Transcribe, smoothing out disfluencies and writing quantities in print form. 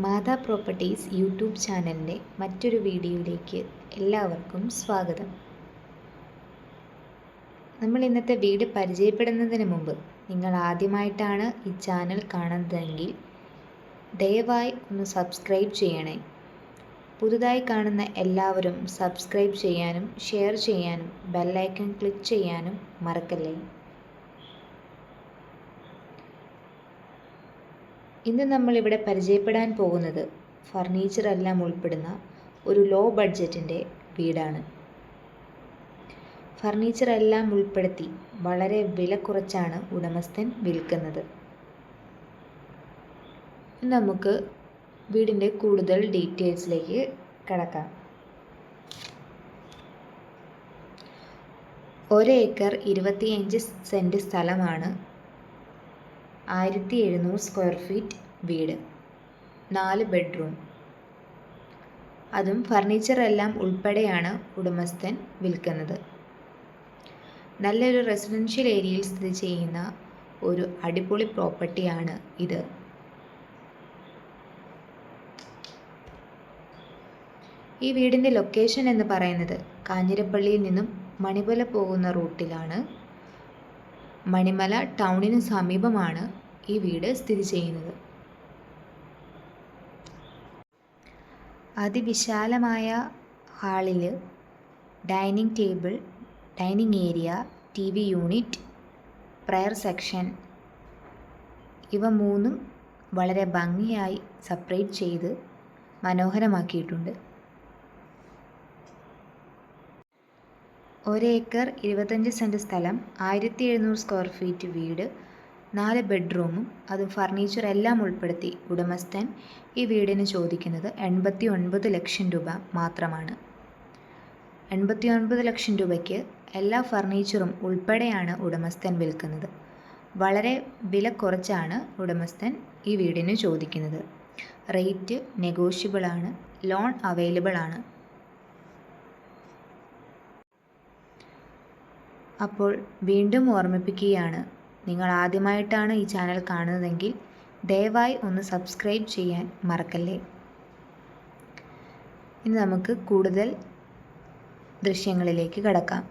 മാതാ properties YouTube ചാനലിൻ്റെ മറ്റൊരു വീഡിയോയിലേക്ക് എല്ലാവർക്കും സ്വാഗതം. നമ്മൾ ഇന്നത്തെ വീട് പരിചയപ്പെടുന്നതിന് മുമ്പ് നിങ്ങൾ ആദ്യമായിട്ടാണ് ഈ ചാനൽ കാണുന്നതെങ്കിൽ ദയവായി ഒന്ന് സബ്സ്ക്രൈബ് ചെയ്യണേ. പുതുതായി കാണുന്ന എല്ലാവരും സബ്സ്ക്രൈബ് ചെയ്യാനും ഷെയർ ചെയ്യാനും ബെല്ലൈക്കൺ ക്ലിക്ക് ചെയ്യാനും മറക്കല്ലേ. ഇന്ന് നമ്മളിവിടെ പരിചയപ്പെടാൻ പോകുന്നത് ഫർണിച്ചർ എല്ലാം ഉൾപ്പെടുന്ന ഒരു ലോ ബഡ്ജറ്റിൻ്റെ വീടാണ്. ഫർണിച്ചർ എല്ലാം ഉൾപ്പെടുത്തി വളരെ വില കുറച്ചാണ് ഉടമസ്ഥൻ വിൽക്കുന്നത്. നമുക്ക് വീടിൻ്റെ കൂടുതൽ ഡീറ്റെയിൽസിലേക്ക് കടക്കാം. 1 ഏക്കർ 25 സെൻറ്റ് സ്ഥലമാണ്. 1700 സ്ക്വയർ ഫീറ്റ് വീട്, 4 ബെഡ്റൂം. അതും ഫർണിച്ചർ എല്ലാം ഉൾപ്പെടെയാണ് ഉടമസ്ഥൻ വിൽക്കുന്നത്. നല്ലൊരു റെസിഡൻഷ്യൽ ഏരിയയിൽ സ്ഥിതി ചെയ്യുന്ന ഒരു അടിപൊളി പ്രോപ്പർട്ടിയാണ് ഇത്. ഈ വീടിൻ്റെ ലൊക്കേഷൻ എന്ന് പറയുന്നത് കാഞ്ഞിരപ്പള്ളിയിൽ നിന്നും മണിമല പോകുന്ന റൂട്ടിലാണ്. മണിമല ടൗണിന് സമീപമാണ് ഈ വീട് സ്ഥിതി ചെയ്യുന്നത്. അതിവിശാലമായ ഹാളിൽ dining table, dining area, TV unit, prayer section ഇവ മൂന്നും വളരെ ഭംഗിയായി സെപ്പറേറ്റ് ചെയ്ത് മനോഹരമാക്കിയിട്ടുണ്ട്. 1 ഏക്കർ 25 സെൻറ്റ് സ്ഥലം, 1700 സ്ക്വയർ ഫീറ്റ് വീട്, 4 ബെഡ്റൂമും അതും ഫർണിച്ചർ എല്ലാം ഉൾപ്പെടുത്തി ഉടമസ്ഥൻ ഈ വീടിന് ചോദിക്കുന്നത് 89 ലക്ഷം രൂപ മാത്രമാണ്. 89 ലക്ഷം രൂപയ്ക്ക് എല്ലാ ഫർണിച്ചറും ഉൾപ്പെടെയാണ് ഉടമസ്ഥൻ വിൽക്കുന്നത്. വളരെ വില കുറച്ചാണ് ഉടമസ്ഥൻ ഈ വീടിന് ചോദിക്കുന്നത്. റേറ്റ് നെഗോഷ്യബിൾ ആണ്. ലോൺ അവൈലബിൾ ആണ്. അപ്പോൾ വീണ്ടും ഓർമ്മിപ്പിക്കുകയാണ്, നിങ്ങൾ ആദ്യമായിട്ടാണ് ഈ ചാനൽ കാണുന്നതെങ്കിൽ ദയവായി ഒന്ന് സബ്സ്ക്രൈബ് ചെയ്യാൻ മറക്കല്ലേ. ഇനി നമുക്ക് കൂടുതൽ ദൃശ്യങ്ങളിലേക്ക് കടക്കാം.